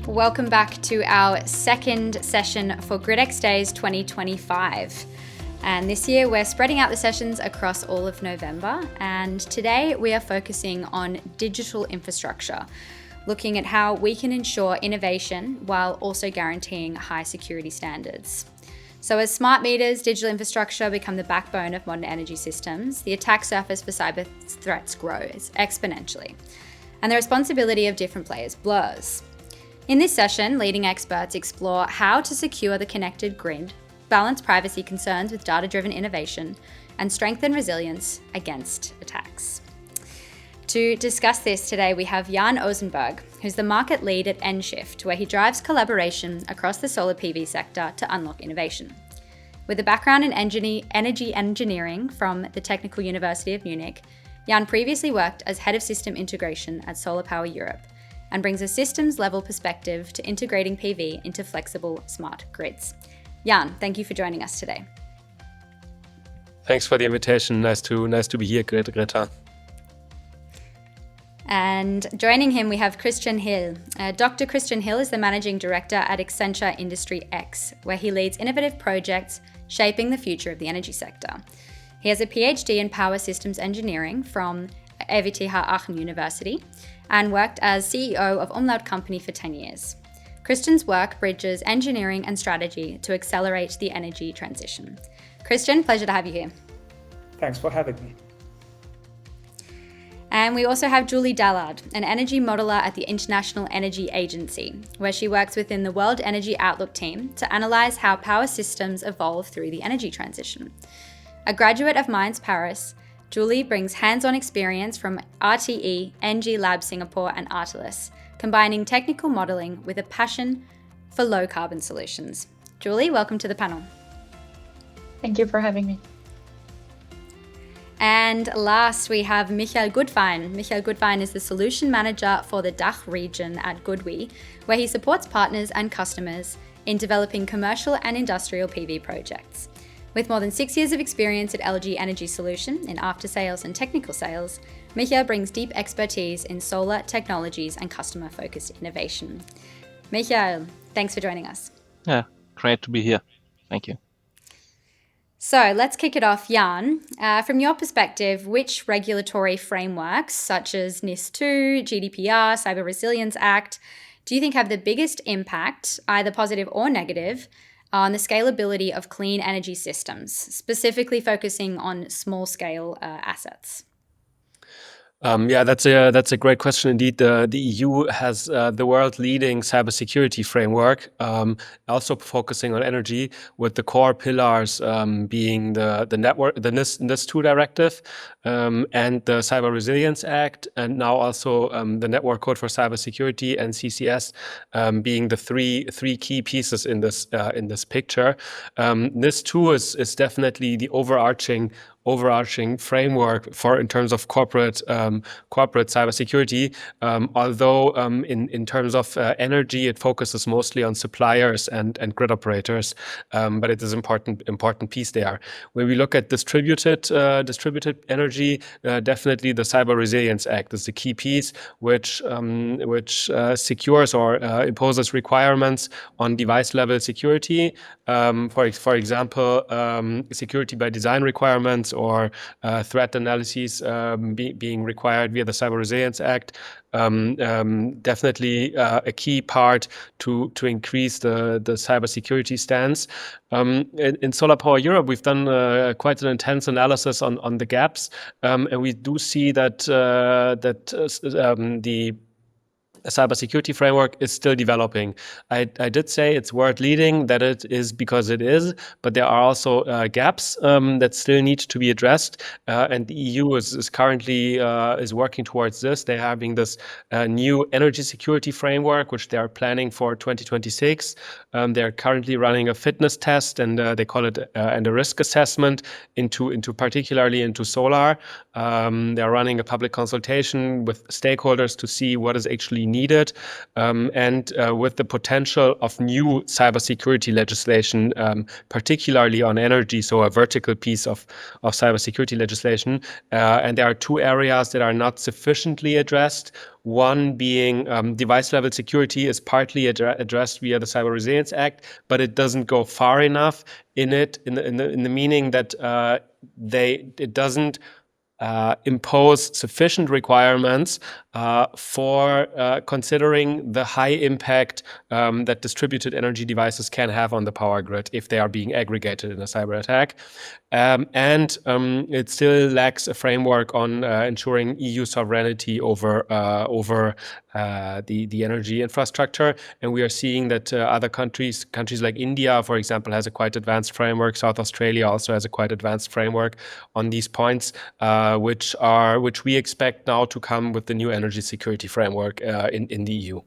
Welcome back to our second session for gridXdays 2025. And this year we're spreading out the sessions across all of November. And today we are focusing on digital infrastructure, looking at how we can ensure innovation while also guaranteeing high security standards. So as smart meters, digital infrastructure become the backbone of modern energy systems, the attack surface for cyber threats grows exponentially, and the responsibility of different players blurs. In this session, leading experts explore how to secure the connected grid, balance privacy concerns with data-driven innovation, and strengthen resilience against attacks. To discuss this today, we have Jan Osenberg, who's the market lead at Enshift, where he drives collaboration across the solar PV sector to unlock innovation. With a background in energy engineering from the Technical University of Munich, Jan previously worked as head of system integration at Solar Power Europe and brings a systems-level perspective to integrating PV into flexible, smart grids. Jan, thank you for joining us today. Thanks for the invitation. Nice to be here, Greta. And joining him, we have Christian Hille. Dr. Christian Hille is the Managing Director at Accenture Industry X, where he leads innovative projects shaping the future of the energy sector. He has a PhD in Power Systems Engineering from ETH Aachen University and worked as CEO of Umlaut Company for 10 years. Christian's work bridges engineering and strategy to accelerate the energy transition. Christian, pleasure to have you here. Thanks for having me. And we also have Julie Dallard, an energy modeler at the International Energy Agency, where she works within the World Energy Outlook team to analyse how power systems evolve through the energy transition. A graduate of Mines Paris, Julie brings hands-on experience from RTE, NG Lab Singapore and Artelis, combining technical modelling with a passion for low-carbon solutions. Julie, welcome to the panel. Thank you for having me. And last, we have Michael Gutwein. Michael Gutwein is the Solution Manager for the DACH region at GoodWe, where he supports partners and customers in developing commercial and industrial PV projects. With more than 6 years of experience at LG Energy Solution in after-sales and technical sales, Michael brings deep expertise in solar technologies and customer-focused innovation. Michael, thanks for joining us. Yeah, great to be here. Thank you. So let's kick it off, Jan. From your perspective, which regulatory frameworks, such as NIS2, GDPR, Cyber Resilience Act, do you think have the biggest impact, either positive or negative, on the scalability of clean energy systems, specifically focusing on small-scale assets? That's a great question indeed. The EU has the world-leading cybersecurity framework, also focusing on energy, with the core pillars being the NIS2 directive and the Cyber Resilience Act, and now also the Network Code for Cybersecurity and CCS being the three key pieces in this picture. NIS2 is definitely the overarching framework in terms of corporate cybersecurity. Although in terms of energy, it focuses mostly on suppliers and grid operators, but it is an important piece there. When we look at distributed energy, definitely the Cyber Resilience Act is the key piece, which secures or imposes requirements on device level security. For example, security by design requirements or threat analyses being required via the Cyber Resilience Act. Definitely a key part to increase the cybersecurity stance. In Solar Power Europe, we've done quite an intense analysis on the gaps, and we do see that the cybersecurity framework is still developing. I did say it's world leading, that it is because it is, but there are also gaps that still need to be addressed. And the EU is currently is working towards this. They're having this new energy security framework, which they are planning for 2026. They're currently running a fitness test, and they call it and a risk assessment into particularly into solar. They're running a public consultation with stakeholders to see what is actually needed, and with the potential of new cybersecurity legislation, particularly on energy, so a vertical piece of cybersecurity legislation. And there are two areas that are not sufficiently addressed. One being device level security is partly addressed via the Cyber Resilience Act, but it doesn't go far enough in the meaning that it doesn't impose sufficient requirements for considering the high impact that distributed energy devices can have on the power grid if they are being aggregated in a cyber attack. And it still lacks a framework on ensuring EU sovereignty over the energy infrastructure. And we are seeing that other countries like India, for example, has a quite advanced framework. South Australia also has a quite advanced framework on these points, which we expect now to come with the new energy security framework in the EU.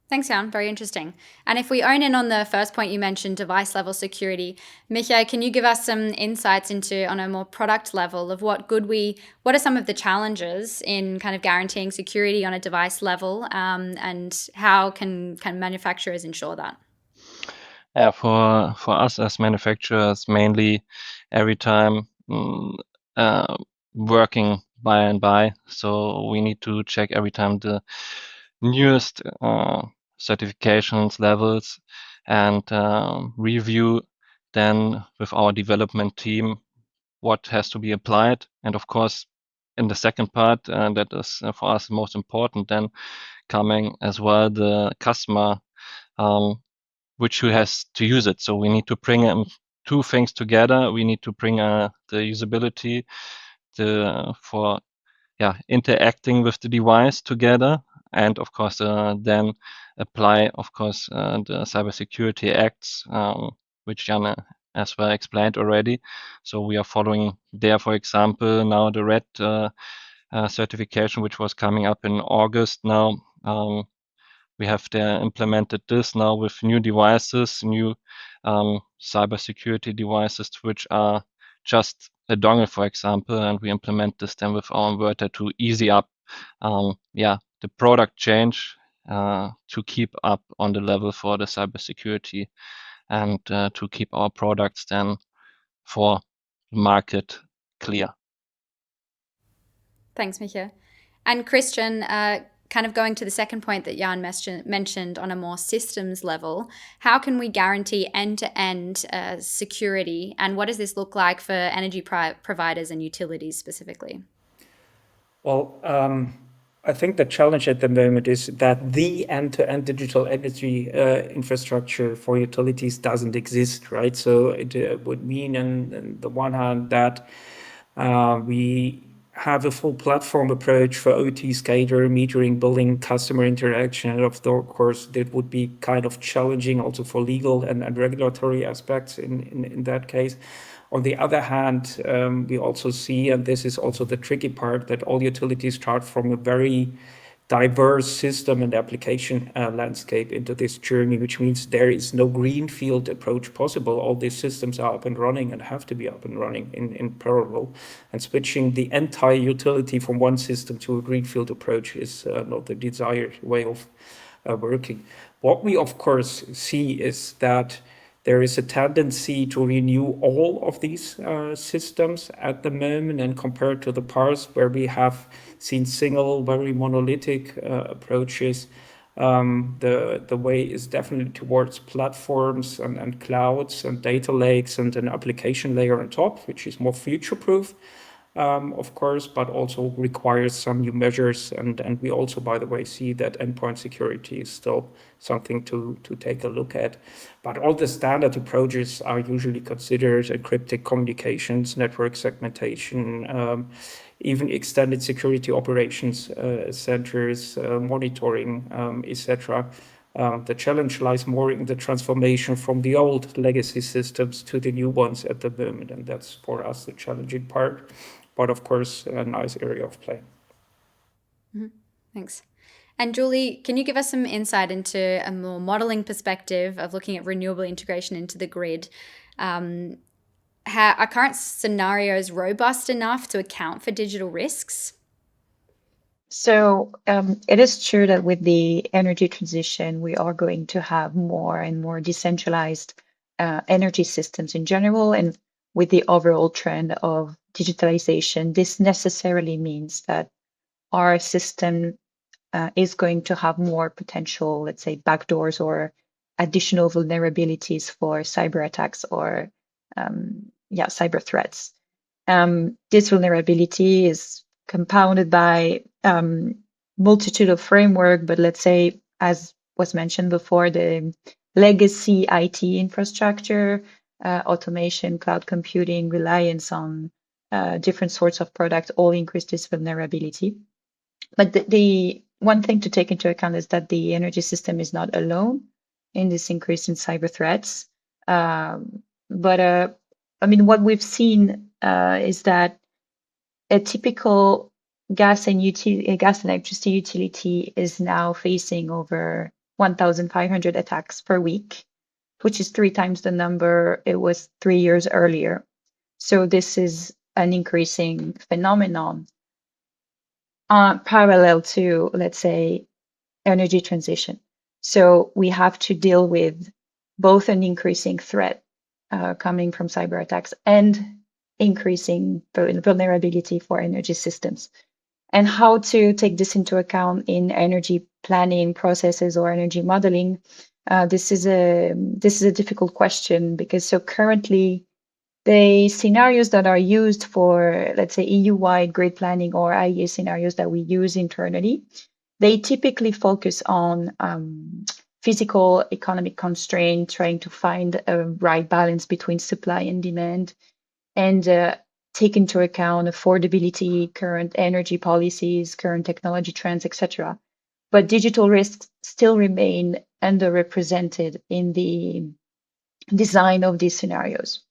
Thanks, Jan. Very interesting. And if we own in on the first point you mentioned, device level security, Micha, can you give us some insights into, on a more product level, of what are some of the challenges in kind of guaranteeing security on a device level, and how can manufacturers ensure that? Yeah, for us as manufacturers, mainly every time working by. So we need to check every time the newest certifications levels and review then with our development team what has to be applied. And of course, in the second part, that is for us the most important, then coming as well the customer, which who has to use it. So we need to bring two things together. We need to bring the usability for interacting with the device together, and of course then apply, of course, the cybersecurity acts, which Jan as well explained already. So we are following there, for example, now the red certification, which was coming up in August now. We have implemented this now with new devices, new cybersecurity devices, which are just a dongle, for example, and we implement this then with our inverter to easy up the product change to keep up on the level for the cybersecurity and to keep our products then for market clear. Thanks, Micha. And Christian, kind of going to the second point that Jan mentioned on a more systems level, how can we guarantee end-to-end security, and what does this look like for energy providers and utilities specifically? Well, I think the challenge at the moment is that the end-to-end digital energy infrastructure for utilities doesn't exist, right? So it would mean, on the one hand, that we have a full platform approach for OT, SCADA, metering, billing, customer interaction. And of course, that would be kind of challenging also for legal and regulatory aspects in that case. On the other hand, we also see, and this is also the tricky part, that all utilities start from a very diverse system and application landscape into this journey, which means there is no greenfield approach possible. All these systems are up and running and have to be up and running in parallel. And switching the entire utility from one system to a greenfield approach is not the desired way of working. What we, of course, see is that there is a tendency to renew all of these systems at the moment, and compared to the past where we have seen single, very monolithic approaches, the way is definitely towards platforms and clouds and data lakes and an application layer on top, which is more future-proof, of course, but also requires some new measures. And we also, by the way, see that endpoint security is still something to take a look at. But all the standard approaches are usually considered encrypted communications, network segmentation, even extended security operations centers, monitoring, etc. The challenge lies more in the transformation from the old legacy systems to the new ones at the moment, and that's for us the challenging part, but of course a nice area of play. Mm-hmm. Thanks. And Julie, can you give us some insight into a more modeling perspective of looking at renewable integration into the grid? Are current scenarios robust enough to account for digital risks? So it is true that with the energy transition, we are going to have more and more decentralized energy systems in general. And with the overall trend of digitalization, this necessarily means that our system is going to have more potential, let's say, backdoors or additional vulnerabilities for cyber attacks or cyber threats. This vulnerability is compounded by multitude of framework, but let's say, as was mentioned before, the legacy IT infrastructure, automation, cloud computing, reliance on different sorts of products all increase this vulnerability. But the one thing to take into account is that the energy system is not alone in this increase in cyber threats. What we've seen is that a typical gas and electricity utility is now facing over 1,500 attacks per week, which is 3 times the number it was 3 years earlier. So this is an increasing phenomenon parallel to, let's say, energy transition. So we have to deal with both an increasing threat coming from cyber attacks and increasing vulnerability for energy systems. And how to take this into account in energy planning processes or energy modeling, this is a difficult question, because so currently the scenarios that are used for, let's say, EU-wide grid planning or IEA scenarios that we use internally, they typically focus on physical economic constraint, trying to find a right balance between supply and demand, and take into account affordability, current energy policies, current technology trends, etc. But digital risks still remain underrepresented in the design of these scenarios.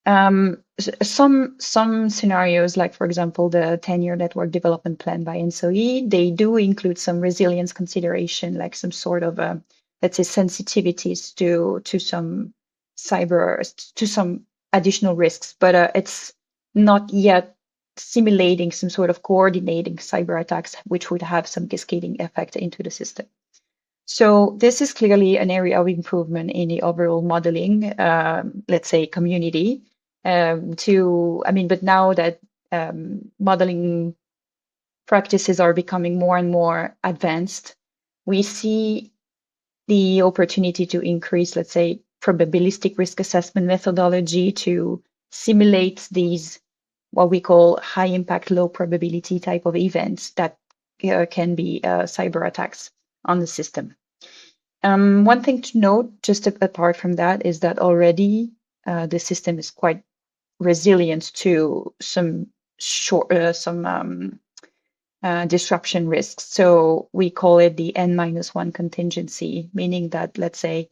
Some scenarios, like for example the 10-year network development plan by ENSOE, they do include some resilience consideration, like some sort of let's say sensitivities to some some additional risks, but it's not yet simulating some sort of coordinating cyber attacks, which would have some cascading effect into the system. So this is clearly an area of improvement in the overall modeling, let's say, community. But now that modeling practices are becoming more and more advanced, we see the opportunity to increase, let's say, probabilistic risk assessment methodology to simulate these, what we call high impact, low probability type of events that can be cyber attacks on the system. One thing to note, just apart from that, is that already the system is quite resilient to some disruption risks. So we call it the N-1 contingency, meaning that, let's say,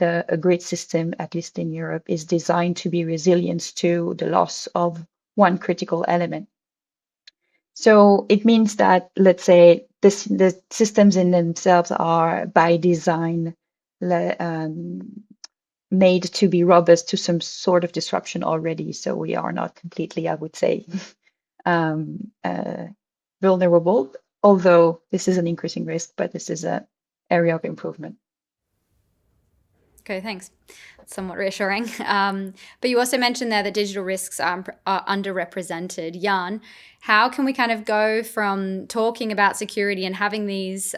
a grid system, at least in Europe, is designed to be resilient to the loss of one critical element. So it means that, let's say, the systems in themselves are by design made to be robust to some sort of disruption already. So we are not completely, I would say, vulnerable, although this is an increasing risk, but this is an area of improvement. Okay, thanks. That's somewhat reassuring. But you also mentioned there that digital risks are underrepresented. Jan, how can we kind of go from talking about security and having these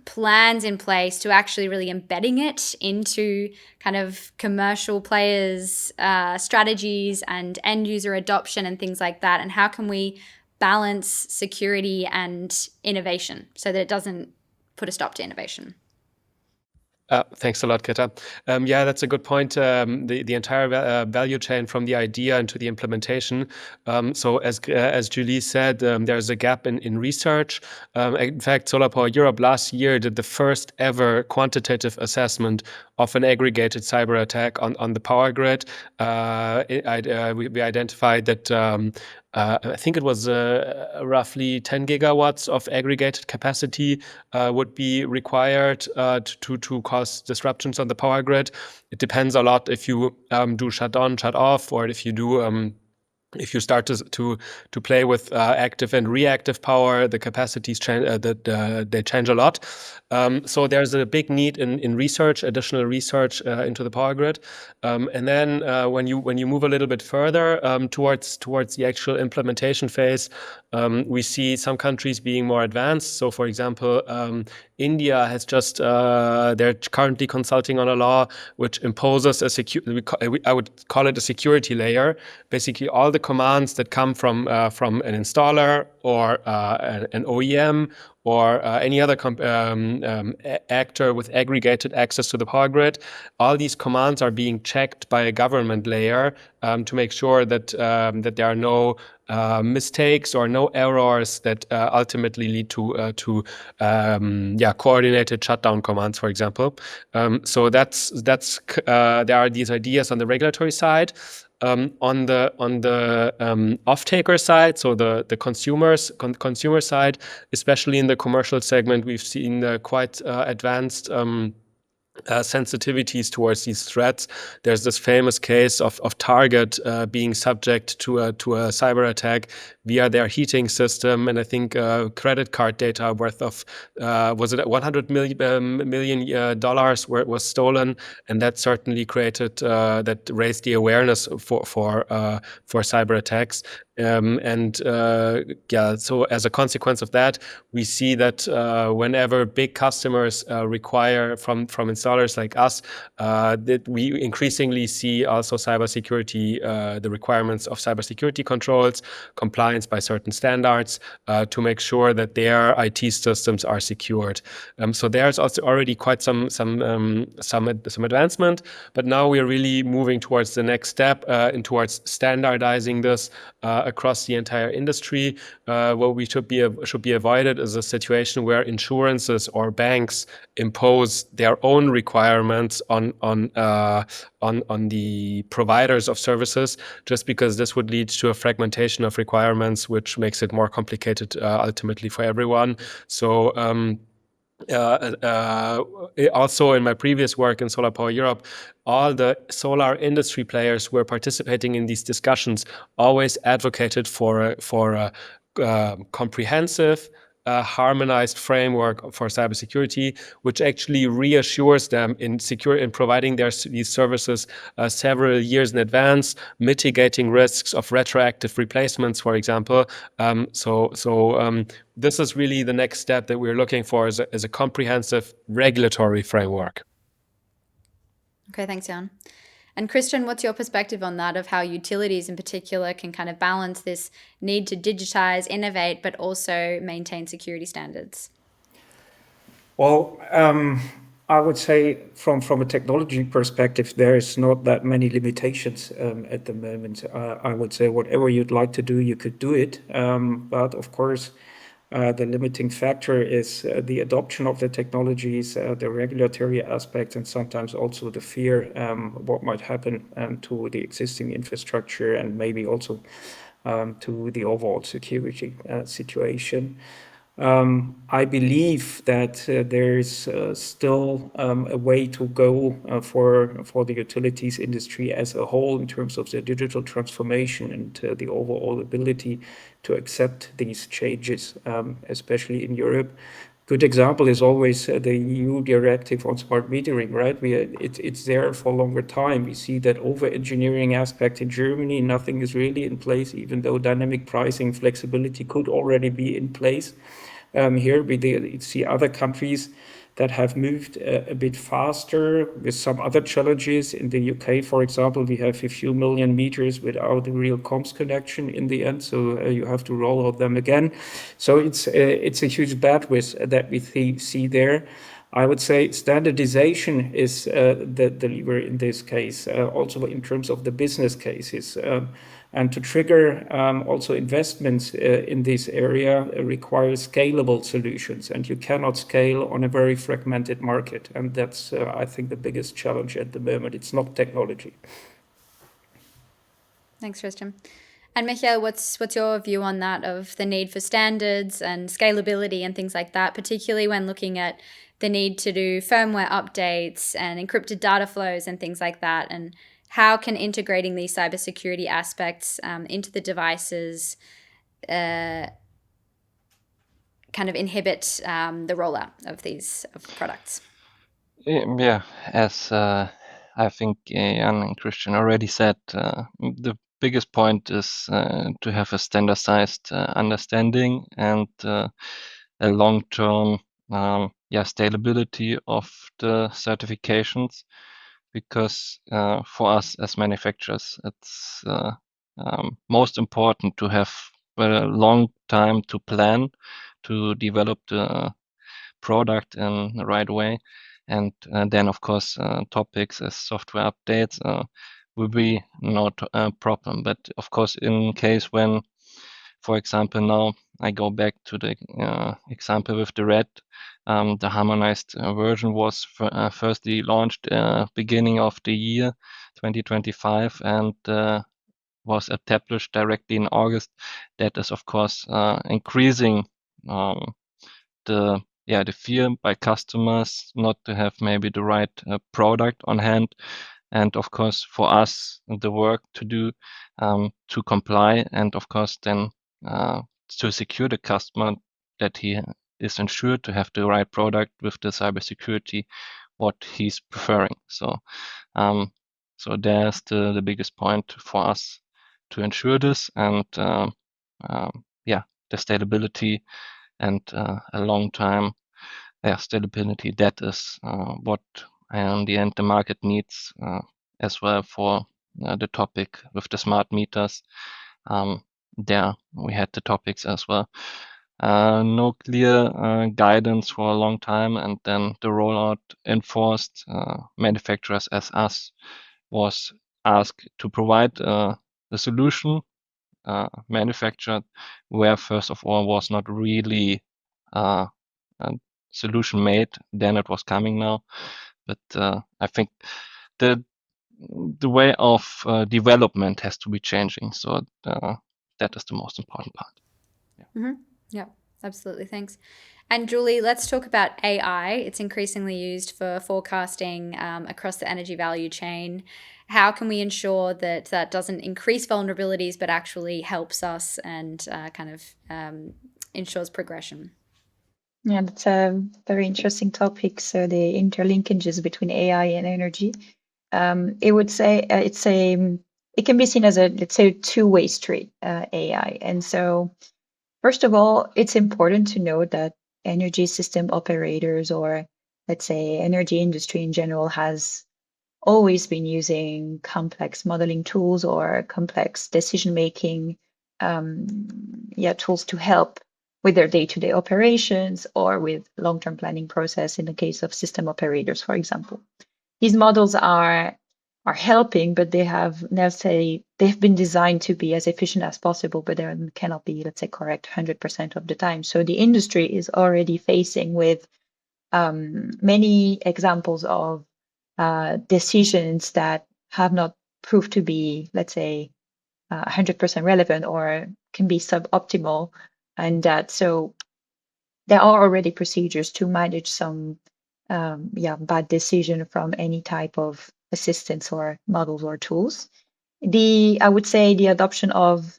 plans in place to actually really embedding it into kind of commercial players' strategies and end user adoption and things like that? And how can we balance security and innovation so that it doesn't put a stop to innovation? Thanks a lot, Keta. That's a good point. The entire value chain from the idea into the implementation. So as Julie said, there's a gap in research. In fact, Solar Power Europe last year did the first ever quantitative assessment of an aggregated cyber attack on the power grid. We identified that I think it was roughly 10 gigawatts of aggregated capacity would be required to cause disruptions on the power grid. It depends a lot if you do shut on, shut off, or if you do if you start to play with active and reactive power, the capacities change. They change a lot. So there's a big need in research, additional research into the power grid. And then when you move a little bit further towards the actual implementation phase, we see some countries being more advanced. So, for example, India has just they're currently consulting on a law which imposes I would call it a security layer. Basically, all the commands that come from an installer or an OEM or any other actor with aggregated access to the power grid, all these commands are being checked by a government layer to make sure that there are no mistakes or no errors that ultimately lead to coordinated shutdown commands, for example. So that's there are these ideas on the regulatory side. On the off-taker side, so the consumer side, especially in the commercial segment, we've seen quite advanced sensitivities towards these threats. There's this famous case of Target being subject to a cyber attack via their heating system, and I think credit card data worth of was it $100 million dollars was stolen, and that certainly created that raised the awareness for cyber attacks. So as a consequence of that, we see that whenever big customers require from installers like us, that we increasingly see also cybersecurity, the requirements of cybersecurity controls, compliance by certain standards, to make sure that their IT systems are secured. So there's also already quite some advancement, but now we're really moving towards the next step and towards standardizing this across the entire industry. What we should be avoided is a situation where insurances or banks impose their own requirements on the providers of services, just because this would lead to a fragmentation of requirements, which makes it more complicated ultimately for everyone. So also in my previous work in Solar Power Europe, all the solar industry players who were participating in these discussions always advocated for a comprehensive, harmonized framework for cybersecurity, which actually reassures them in providing these services several years in advance, mitigating risks of retroactive replacements, for example. This is really the next step that we're looking for as a comprehensive regulatory framework. Okay, thanks, Jan. And Christian, what's your perspective on that, of how utilities in particular can kind of balance this need to digitize, innovate, but also maintain security standards? Well, I would say from a technology perspective, there is not that many limitations at the moment. I would say whatever you'd like to do, you could do it. But of course, the limiting factor is the adoption of the technologies, the regulatory aspects, and sometimes also the fear what might happen to the existing infrastructure and maybe also to the overall security situation. I believe that there is still a way to go for the utilities industry as a whole in terms of their digital transformation and the overall ability to accept these changes, especially in Europe. Good example is always the EU directive on smart metering, right? It's there for a longer time. We see that over-engineering aspect in Germany, nothing is really in place, even though dynamic pricing flexibility could already be in place. Here we see other countries that have moved a bit faster with some other challenges. In the UK, for example, we have a few million meters without a real comms connection in the end, so you have to roll out them again. So it's a huge bandwidth that we see there. I would say standardization is the lever in this case, also in terms of the business cases. And to trigger also investments in this area requires scalable solutions, and you cannot scale on a very fragmented market. And that's, I think, the biggest challenge at the moment. It's not technology. Thanks, Christian. And Michael, what's your view on that, of the need for standards and scalability and things like that, particularly when looking at the need to do firmware updates and encrypted data flows and things like that, and how can integrating these cybersecurity aspects into the devices kind of inhibit the rollout of these products? Yeah, as I think Jan and Christian already said, the biggest point is to have a standardized understanding and a long-term scalability of the certifications, because for us as manufacturers, it's most important to have a long time to plan, to develop the product in the right way. And then, of course, topics as software updates will be not a problem. But of course, in case when, for example, now I go back to the example with the red, the harmonized version was firstly launched beginning of the year 2025 and was established directly in August. That is, of course, increasing the fear by customers not to have maybe the right product on hand. And of course, for us, the work to do to comply, and of course, then to secure the customer that he is ensured to have the right product with the cybersecurity what he's preferring. So, so there's the biggest point for us to ensure this, and the scalability and a long time scalability. That is what in the end the market needs as well for the topic with the smart meters. There we had the topics as well. No clear guidance for a long time, and then the rollout enforced. Manufacturers as us was asked to provide a solution manufactured where first of all was not really a solution made. Then it was coming now, but I think the way of development has to be changing. So that is the most important part. Yeah, absolutely. Thanks. And Julie, let's talk about AI. It's increasingly used for forecasting across the energy value chain. How can we ensure that that doesn't increase vulnerabilities, but actually helps us and kind of ensures progression? Yeah, that's a very interesting topic. So the interlinkages between AI and energy. It would say it can be seen as a, let's say, two-way street, AI. And so first of all, it's important to note that energy system operators, or let's say energy industry in general, has always been using complex modeling tools or complex decision-making tools to help with their day-to-day operations or with long-term planning process in the case of system operators, for example. These models are helping, but they have, let's say, they've been designed to be as efficient as possible, but they cannot be, let's say, correct 100% of the time. So the industry is already facing with many examples of decisions that have not proved to be, let's say, 100% relevant or can be suboptimal, and that so there are already procedures to manage some bad decision from any type of assistance or models or tools. I would say the adoption of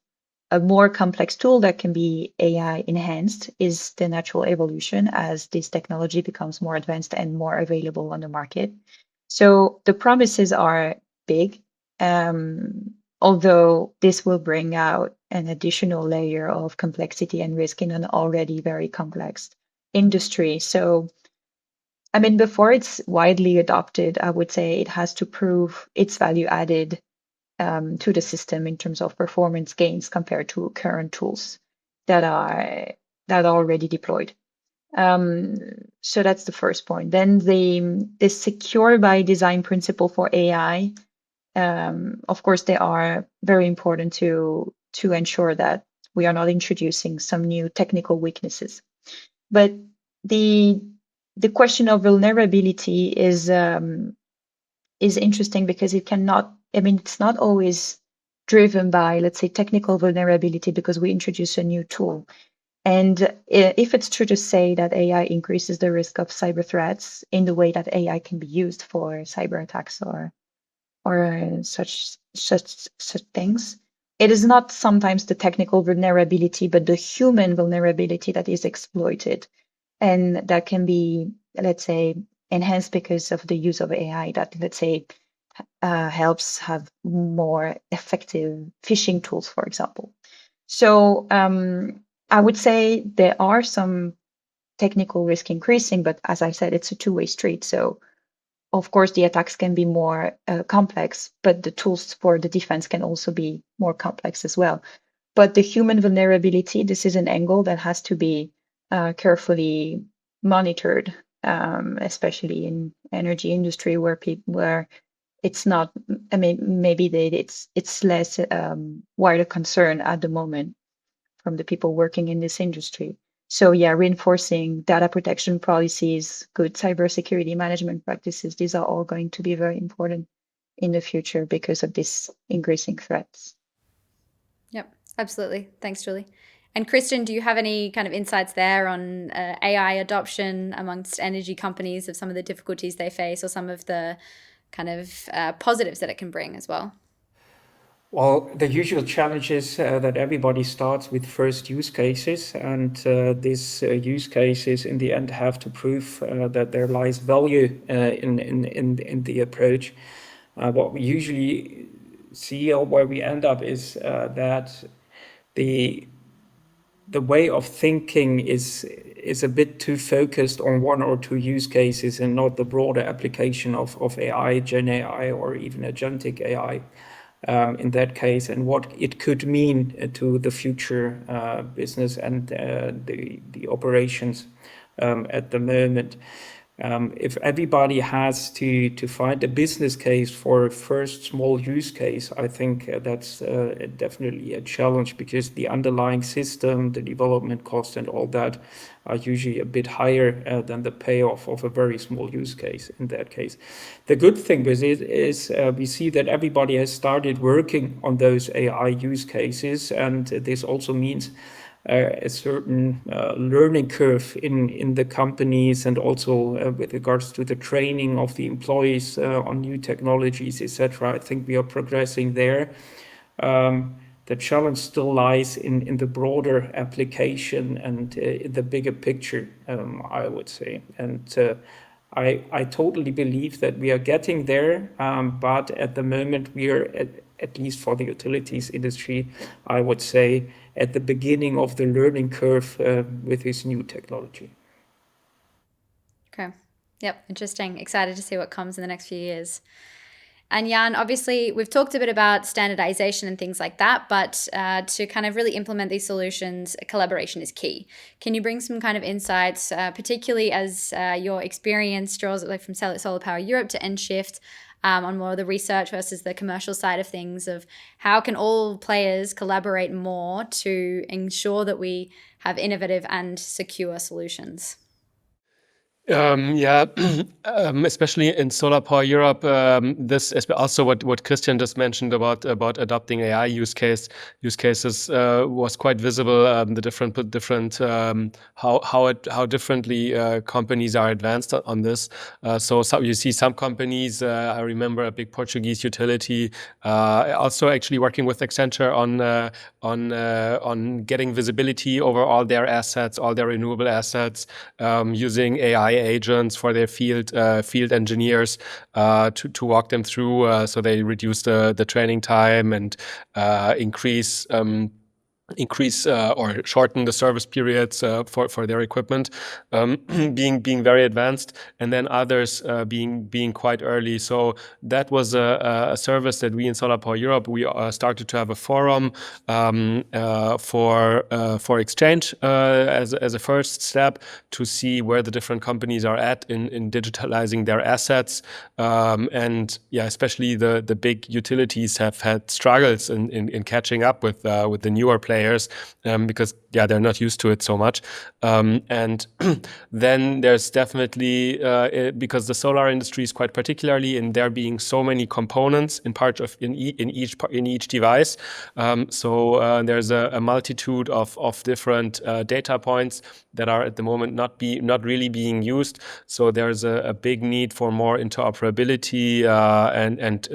a more complex tool that can be AI enhanced is the natural evolution as this technology becomes more advanced and more available on the market. So the promises are big, although this will bring out an additional layer of complexity and risk in an already very complex industry. So, I mean, before it's widely adopted, I would say it has to prove its value added to the system in terms of performance gains compared to current tools that are already deployed. So that's the first point. Then the secure by design principle for AI. Of course, they are very important to ensure that we are not introducing some new technical weaknesses. But the question of vulnerability is interesting because it cannot. I mean, it's not always driven by, let's say, technical vulnerability because we introduce a new tool. And if it's true to say that AI increases the risk of cyber threats in the way that AI can be used for cyber attacks or such things. It is not sometimes the technical vulnerability, but the human vulnerability that is exploited, and that can be, let's say, enhanced because of the use of AI. That, let's say, helps have more effective phishing tools, for example. So I would say there are some technical risk increasing, but as I said, it's a two-way street. So of course, the attacks can be more complex, but the tools for the defense can also be more complex as well. But the human vulnerability, this is an angle that has to be carefully monitored, especially in energy industry where it's not. I mean, maybe it's less wider concern at the moment from the people working in this industry. So yeah, reinforcing data protection policies, good cybersecurity management practices, these are all going to be very important in the future because of these increasing threats. Yep, absolutely. Thanks, Julie. And Kristen, do you have any kind of insights there on AI adoption amongst energy companies, of some of the difficulties they face or some of the kind of positives that it can bring as well? Well, the usual challenge is that everybody starts with first use cases, and these use cases in the end have to prove that there lies value in the approach. What we usually see, or where we end up, is that the way of thinking is a bit too focused on one or two use cases and not the broader application of AI, Gen AI, or even agentic AI. In that case, and what it could mean to the future business and the operations at the moment. If everybody has to find a business case for a first small use case, I think that's definitely a challenge, because the underlying system, the development cost and all that are usually a bit higher than the payoff of a very small use case in that case. The good thing with it is we see that everybody has started working on those AI use cases, and this also means a certain learning curve in the companies, and also with regards to the training of the employees on new technologies, etc. I think we are progressing there. The challenge still lies in the broader application and in the bigger picture, I would say. And I totally believe that we are getting there, but at the moment we are, at least for the utilities industry, I would say, at the beginning of the learning curve with this new technology. Okay. Yep. Interesting. Excited to see what comes in the next few years. And Jan, obviously, we've talked a bit about standardization and things like that, but to kind of really implement these solutions, collaboration is key. Can you bring some kind of insights, particularly as your experience draws like from Solar Power Europe to Enshift, on more of the research versus the commercial side of things, of how can all players collaborate more to ensure that we have innovative and secure solutions? Yeah, especially in Solar Power Europe, this is also what Christian just mentioned about adopting AI use cases was quite visible. The different how differently companies are advanced on this. So you see some companies. I remember a big Portuguese utility also actually working with Accenture on getting visibility over all their assets, all their renewable assets, using AI agents for their field engineers to walk them through, so they reduce the training time and increase or shorten the service periods for their equipment, being very advanced, and then others being quite early. So that was a service that we in Solar Power Europe, we started to have a forum for exchange as a first step to see where the different companies are at in digitalizing their assets, and yeah, especially the big utilities have had struggles in catching up with the newer players players because they're not used to it so much. And then there's definitely because the solar industry is quite particularly in there being so many components in each device. So there's a multitude of different data points that are at the moment not really being used. So there's a big need for more interoperability and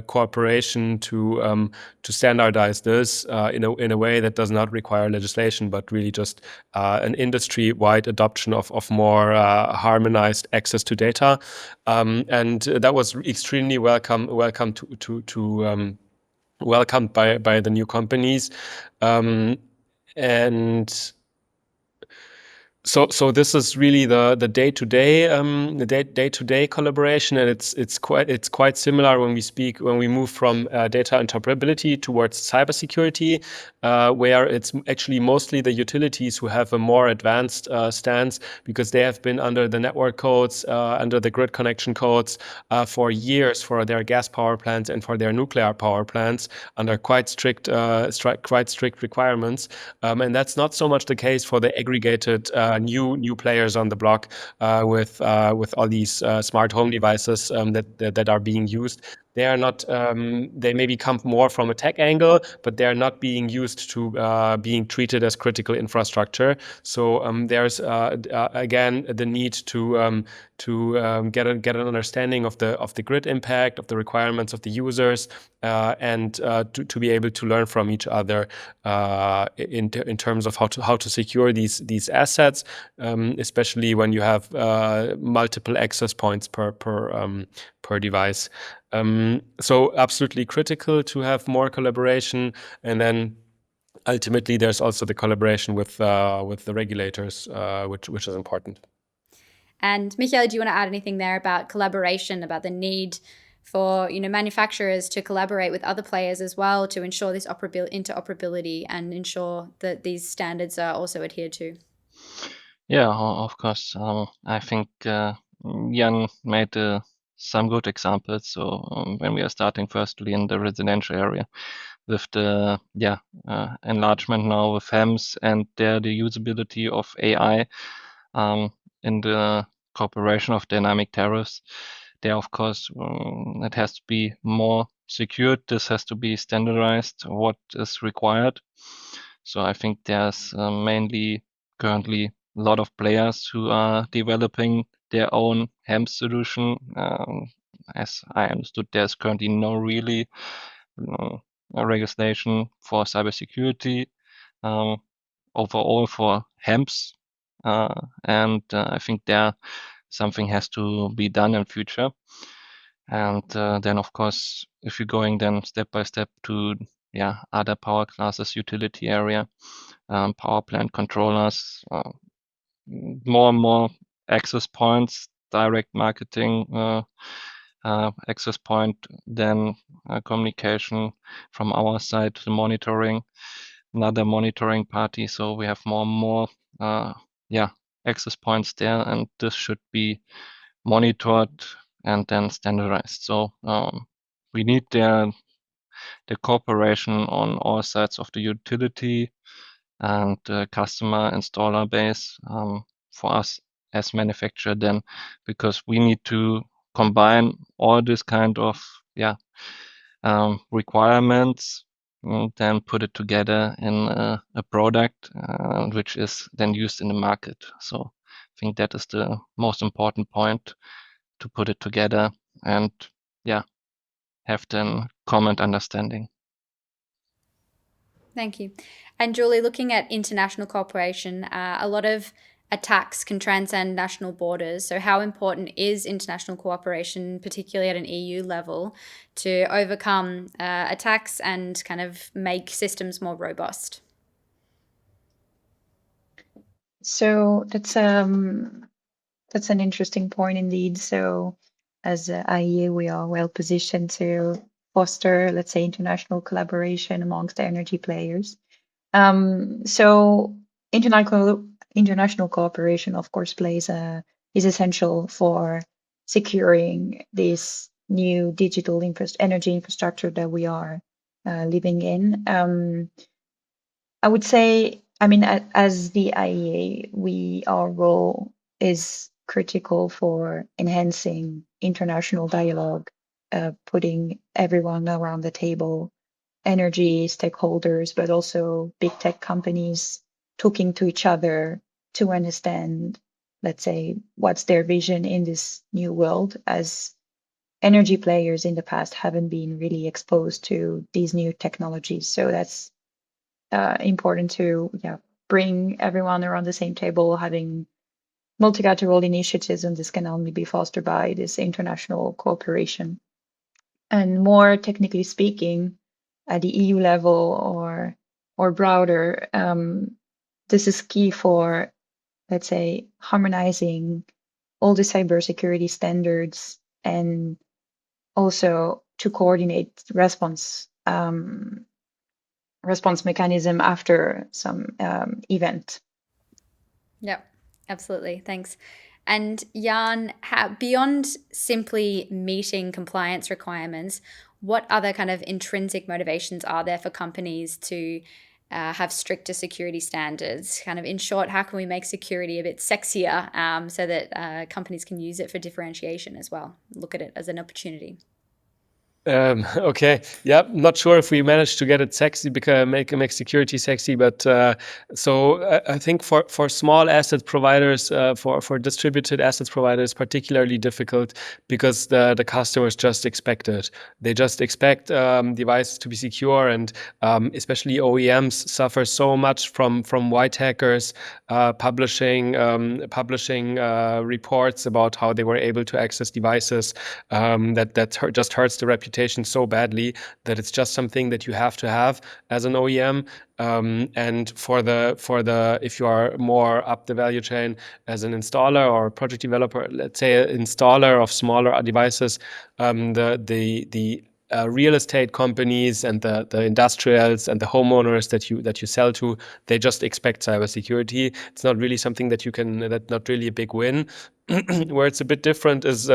cooperation to standardize this in a way that does not require legislation, but really just an industry-wide adoption of more harmonized access to data. And that was extremely welcomed by the new companies. And so this is really the day-to-day collaboration, and it's quite similar when we move from data interoperability towards cybersecurity, where it's actually mostly the utilities who have a more advanced stance, because they have been under the network codes, under the grid connection codes for years for their gas power plants and for their nuclear power plants under quite strict requirements, and that's not so much the case for the aggregated new players on the block with all these smart home devices that are being used. They are not. They maybe come more from a tech angle, but they are not being used to being treated as critical infrastructure. So there's again the need to get an understanding of the grid impact, of the requirements of the users, and to be able to learn from each other in terms of how to secure these assets, especially when you have multiple access points per device. So absolutely critical to have more collaboration, and then ultimately there's also the collaboration with the regulators, which is important. And Michaela, do you want to add anything there about collaboration, about the need for manufacturers to collaborate with other players as well to ensure this interoperability and ensure that these standards are also adhered to? Yeah, of course. I think Jan made some good examples. So when we are starting firstly in the residential area with the enlargement now with HEMS and the usability of AI in the cooperation of dynamic tariffs, there of course it has to be more secured. This has to be standardized what is required. So I think there's mainly currently a lot of players who are developing their own HEMS solution. As I understood, there's currently no really legislation for cybersecurity overall for HEMS, and I think there something has to be done in future. And then, of course, if you're going then step by step to other power classes, utility area, power plant controllers, more and more access points, direct marketing access point, then communication from our side to monitoring, another monitoring party. So we have more and more access points there, and this should be monitored and then standardized. So we need the cooperation on all sides of the utility and customer installer base for us as manufacturer then, because we need to combine all this kind of requirements and then put it together in a product which is then used in the market. So I think that is the most important point, to put it together and have then common understanding. Thank you. And Julie, looking at international cooperation, a lot of attacks can transcend national borders. So how important is international cooperation, particularly at an EU level, to overcome attacks and kind of make systems more robust? So that's an interesting point indeed. So as IEA, we are well positioned to foster, let's say, international collaboration amongst the energy players. So international cooperation, of course, is essential for securing this new digital energy infrastructure that we are living in. I would say, I mean, as the IEA, our role is critical for enhancing international dialogue, putting everyone around the table, energy stakeholders, but also big tech companies talking to each other to understand, let's say, what's their vision in this new world, as energy players in the past haven't been really exposed to these new technologies. So that's important to bring everyone around the same table, having multilateral initiatives, and this can only be fostered by this international cooperation. And more technically speaking, at the EU level or broader, this is key for, let's say, harmonizing all the cybersecurity standards and also to coordinate response mechanism after some event. Yep, absolutely. Thanks. And Jan, beyond simply meeting compliance requirements, what other kind of intrinsic motivations are there for companies to have stricter security standards? Kind of in short, how can we make security a bit sexier so that companies can use it for differentiation as well? Look at it as an opportunity. Okay. Yeah. Not sure if we managed to get it sexy, because make security sexy, but so I think for small asset providers, for distributed assets providers, particularly difficult because the customers just expect it. They just expect devices to be secure, and especially OEMs suffer so much from white hackers publishing reports about how they were able to access devices that just hurts the reputation so badly that it's just something that you have to have as an OEM. And for the if you are more up the value chain as an installer or project developer, let's say an installer of smaller devices, the real estate companies and the industrials and the homeowners that you sell to, they just expect cybersecurity. It's not really something that that's not really a big win. Where it's a bit different is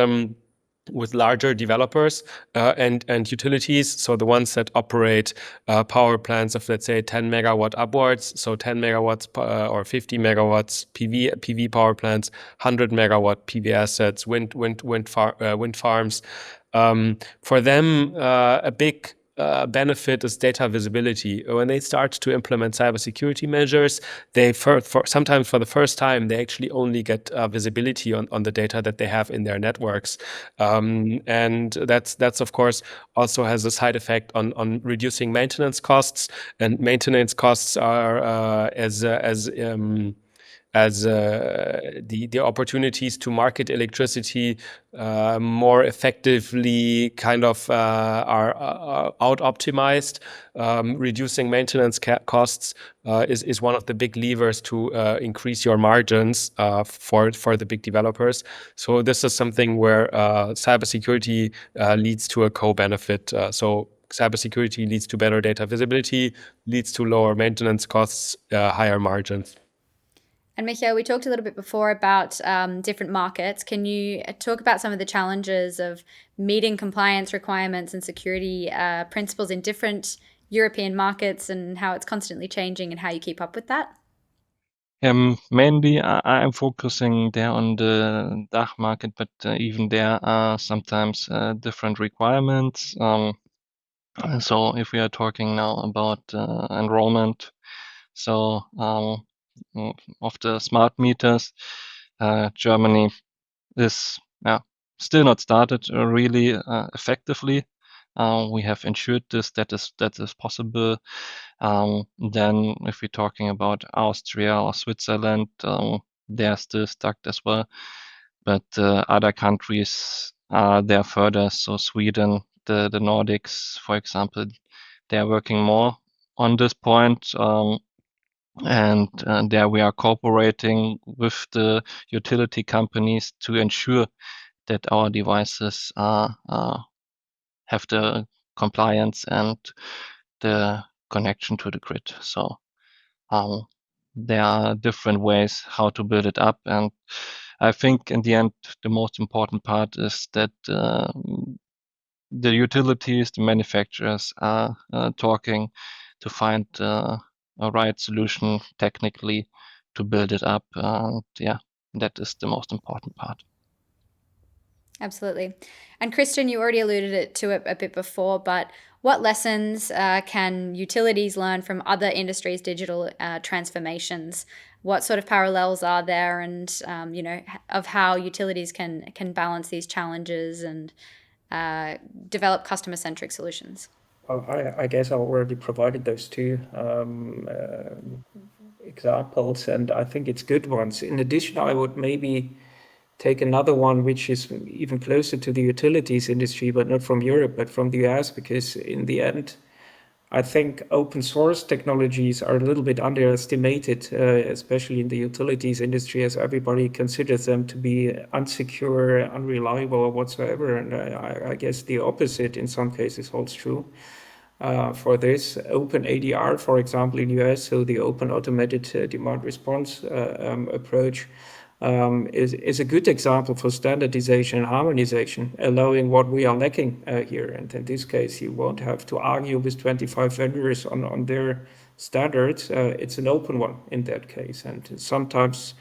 with larger developers and utilities, so the ones that operate power plants of, let's say, 10 megawatt upwards, so 10 megawatts or 50 megawatts PV power plants, 100 megawatt PV assets, wind farms. For them, a big benefit is data visibility. When they start to implement cybersecurity measures, they sometimes for the first time they actually only get visibility on the data that they have in their networks, and that's of course also has a side effect on reducing maintenance costs. And maintenance costs are as the opportunities to market electricity more effectively kind of are out optimized. Reducing maintenance costs is one of the big levers to increase your margins for the big developers. So this is something where cybersecurity leads to a co-benefit. So cybersecurity leads to better data visibility, leads to lower maintenance costs, higher margins. And Michael, we talked a little bit before about different markets. Can you talk about some of the challenges of meeting compliance requirements and security principles in different European markets, and how it's constantly changing and how you keep up with that? Mainly, I'm focusing there on the DACH market, but even there are sometimes different requirements. So if we are talking now about enrollment, so of the smart meters, Germany is still not started really effectively. We have ensured that is possible. Then if we're talking about Austria or Switzerland, they're still stuck as well. But other countries are there further. So Sweden, the Nordics, for example, they are working more on this point. And there we are cooperating with the utility companies to ensure that our devices have the compliance and the connection to the grid. So there are different ways how to build it up. And I think in the end, the most important part is that the utilities, the manufacturers are talking to find a right solution technically to build it up. And yeah, that is the most important part. Absolutely. And Christian, you already alluded to it a bit before, but what lessons can utilities learn from other industries' digital transformations? What sort of parallels are there, and of how utilities can balance these challenges and develop customer-centric solutions? Well, I guess I already provided those two examples, and I think it's good ones. In addition, I would maybe take another one, which is even closer to the utilities industry, but not from Europe, but from the US, because in the end, I think open source technologies are a little bit underestimated, especially in the utilities industry, as everybody considers them to be unsecure, unreliable, or whatsoever. And I guess the opposite in some cases holds true. For this open ADR, for example, in US, so the open automated demand response approach, is a good example for standardization and harmonization, allowing what we are lacking here. And in this case, you won't have to argue with 25 vendors on their standards. It's an open one in that case. And sometimes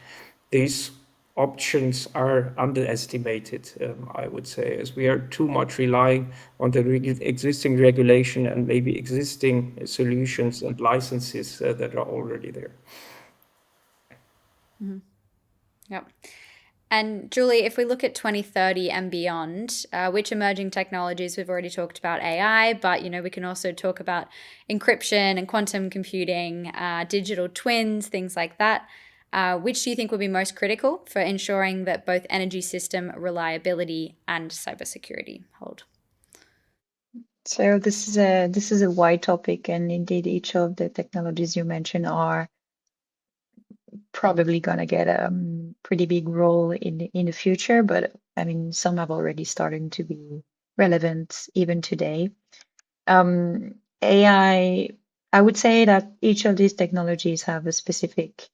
these options are underestimated, I would say, as we are too much relying on the existing regulation and maybe existing solutions and licenses that are already there. Mm-hmm. Yep. And Julie, if we look at 2030 and beyond, which emerging technologies, we've already talked about AI, but we can also talk about encryption and quantum computing, digital twins, things like that. Which do you think will be most critical for ensuring that both energy system reliability and cybersecurity hold? So this is a wide topic, and indeed each of the technologies you mentioned are probably going to get a pretty big role in the future, but I mean, some have already started to be relevant even today. AI, I would say that each of these technologies have a specific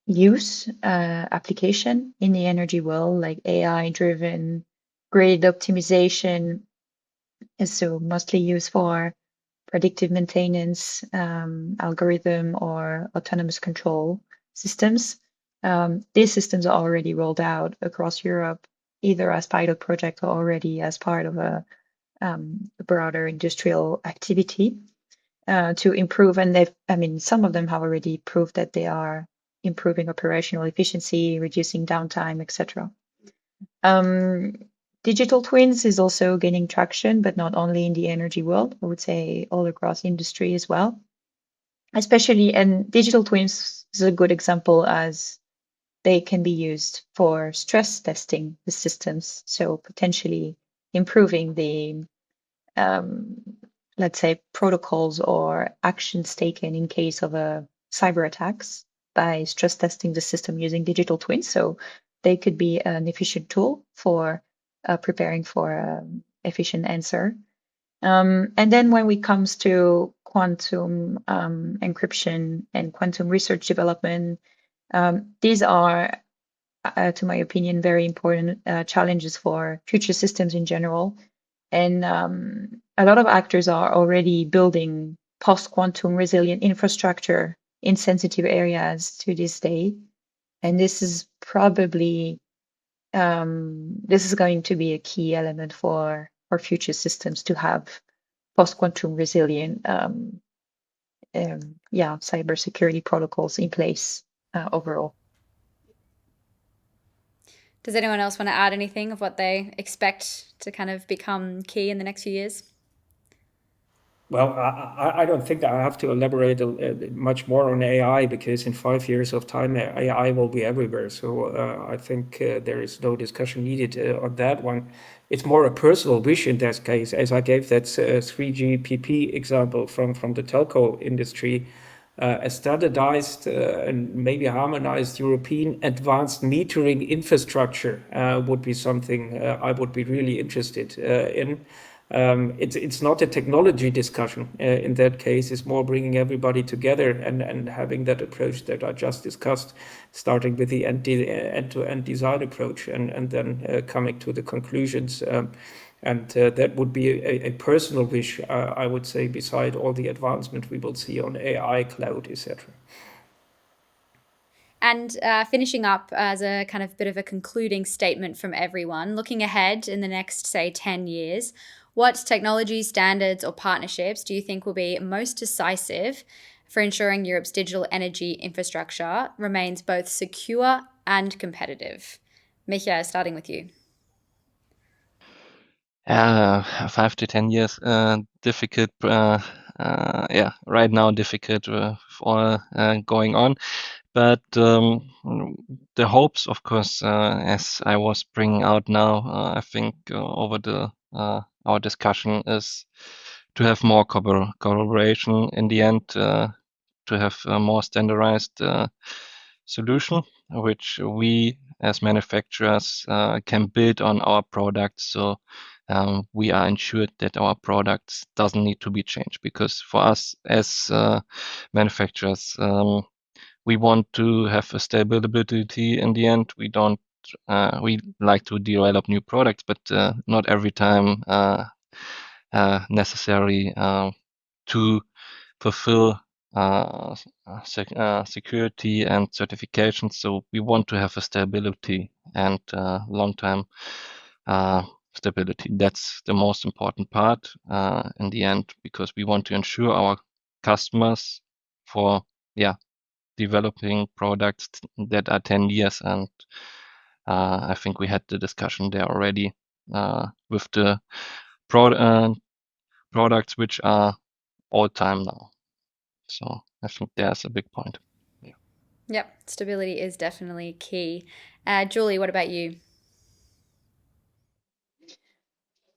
use application in the energy world, like AI-driven grid optimization is so mostly used for predictive maintenance, algorithm, or autonomous control systems. These systems are already rolled out across Europe, either as pilot project or already as part of a broader industrial activity to improve. And some of them have already proved that they are improving operational efficiency, reducing downtime, etc. Digital twins is also gaining traction, but not only in the energy world, I would say all across industry as well. Especially, and digital twins is a good example as they can be used for stress testing the systems, so potentially improving the, let's say, protocols or actions taken in case of a cyber attacks by stress testing the system using digital twins. So they could be an efficient tool for preparing for efficient answer. And then when it comes to quantum encryption and quantum research development, these are, to my opinion, very important challenges for future systems in general. And a lot of actors are already building post-quantum resilient infrastructure in sensitive areas to this day. And this is probably this is going to be a key element for future systems to have post-quantum resilient cybersecurity protocols in place overall. Does anyone else want to add anything of what they expect to kind of become key in the next few years? Well, I don't think I have to elaborate much more on AI, because in 5 years of time, AI will be everywhere. So I think there is no discussion needed on that one. It's more a personal wish in this case, as I gave that 3GPP example from the telco industry. A standardized and maybe harmonized European advanced metering infrastructure would be something I would be really interested in. It's not a technology discussion in that case. It's more bringing everybody together and having that approach that I just discussed, starting with the end-to-end design approach and then coming to the conclusions And that would be a personal wish, I would say, beside all the advancement we will see on AI, cloud, etc. And finishing up as a kind of bit of a concluding statement from everyone, looking ahead in the next, say, 10 years, what technology, standards, or partnerships do you think will be most decisive for ensuring Europe's digital energy infrastructure remains both secure and competitive? Micha, starting with you. 5 to 10 years, difficult. Yeah, right now difficult with all going on. But the hopes, of course, as I was bringing out now, I think over the our discussion is to have more collaboration in the end, to have a more standardized solution, which we as manufacturers can build on our products. So we are ensured that our products doesn't need to be changed, because for us as manufacturers, we want to have a stability in the end. We don't. We like to develop new products, but not every time necessary to fulfill security and certifications. So we want to have a stability and long-term stability. That's the most important part in the end, because we want to ensure our customers for developing products that are 10 years. And I think we had the discussion there already with the products which are old time now. So I think there's a big point. Yeah. Yep, stability is definitely key. Julie, what about you?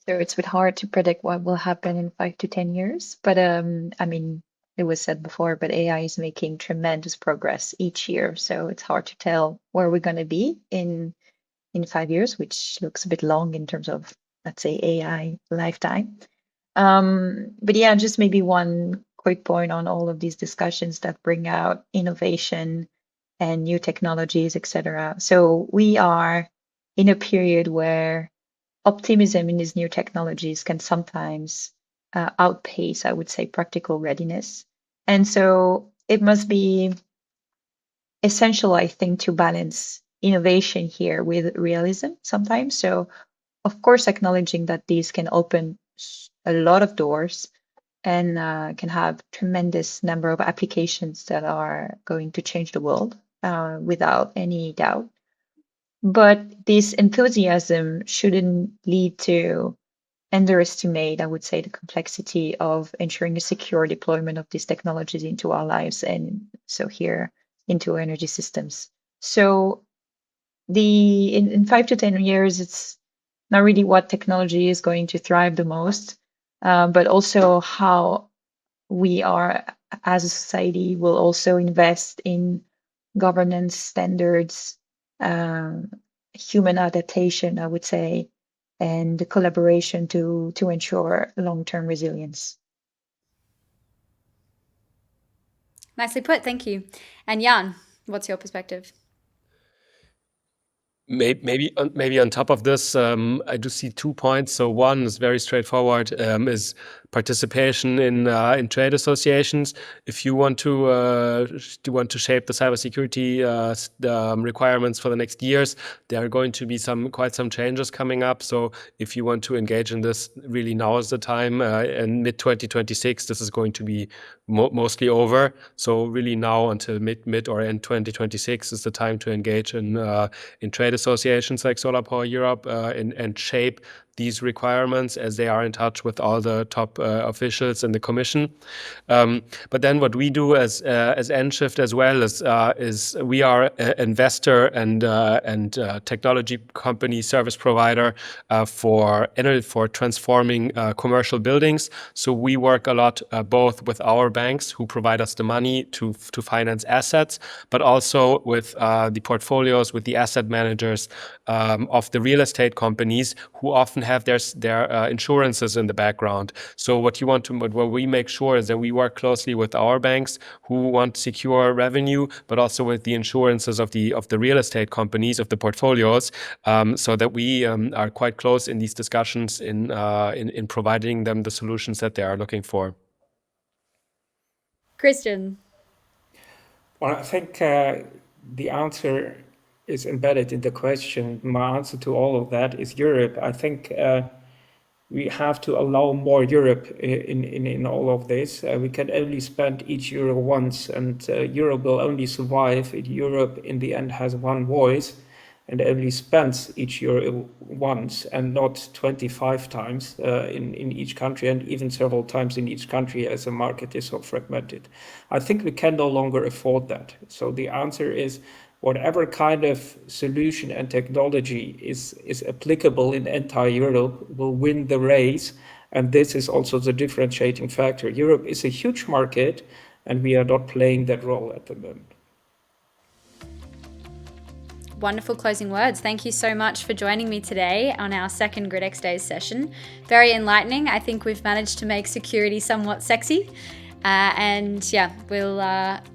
So it's a bit hard to predict what will happen in 5 to 10 years. But I mean, it was said before, but AI is making tremendous progress each year. So it's hard to tell where we're going to be in 5 years, which looks a bit long in terms of, let's say, AI lifetime. But yeah, just maybe one quick point on all of these discussions that bring out innovation and new technologies, etc. So we are in a period where optimism in these new technologies can sometimes outpace, I would say, practical readiness. And so it must be essential, I think, to balance innovation here with realism sometimes. So, of course, acknowledging that these can open a lot of doors and can have tremendous number of applications that are going to change the world without any doubt. But this enthusiasm shouldn't lead to underestimate, I would say, the complexity of ensuring a secure deployment of these technologies into our lives, and so here into energy systems. So in 5 to 10 years, it's not really what technology is going to thrive the most, but also how we are as a society will also invest in governance standards, human adaptation, I would say, and the collaboration to ensure long-term resilience. Nicely put, thank you. And Jan, what's your perspective? Maybe on top of this, I do see 2 points. So one is very straightforward, is participation in trade associations. If you want to shape the cybersecurity requirements for the next years, there are going to be quite some changes coming up. So if you want to engage in this, really now is the time. In mid 2026, this is going to be mostly over. So really now until mid or end 2026 is the time to engage in trade associations like Solar Power Europe and shape these requirements as they are in touch with all the top officials in the Commission. But then what we do as Enshift as well is we are an investor and technology company service provider for transforming commercial buildings. So we work a lot both with our banks who provide us the money to finance assets, but also with the portfolios, with the asset managers of the real estate companies who often often have their insurances in the background. So what we make sure is that we work closely with our banks who want secure revenue, but also with the insurances of the real estate companies, of the portfolios, so that we are quite close in these discussions in providing them the solutions that they are looking for. Christian. Well, I think the answer is embedded in the question. My answer to all of that is Europe. I think we have to allow more Europe in all of this. We can only spend each euro once, and Europe will only survive if Europe in the end has one voice and only spends each euro once and not 25 times in each country, and even several times in each country as the market is so fragmented. I think we can no longer afford that. So the answer is whatever kind of solution and technology is applicable in entire Europe will win the race. And this is also the differentiating factor. Europe is a huge market, and we are not playing that role at the moment. Wonderful closing words. Thank you so much for joining me today on our second GridXdays session. Very enlightening. I think we've managed to make security somewhat sexy. And yeah, we'll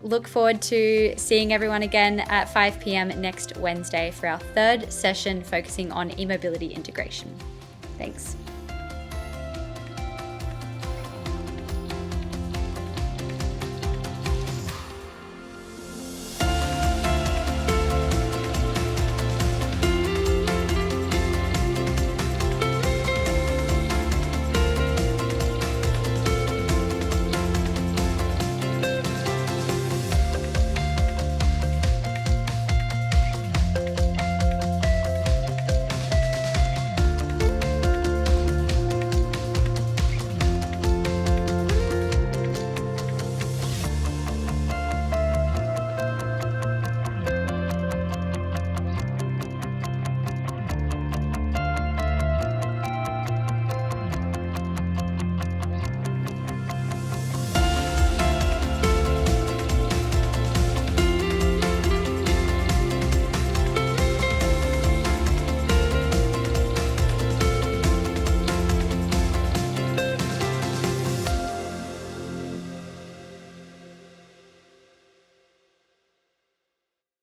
look forward to seeing everyone again at 5 p.m. next Wednesday for our third session focusing on e-mobility integration. Thanks.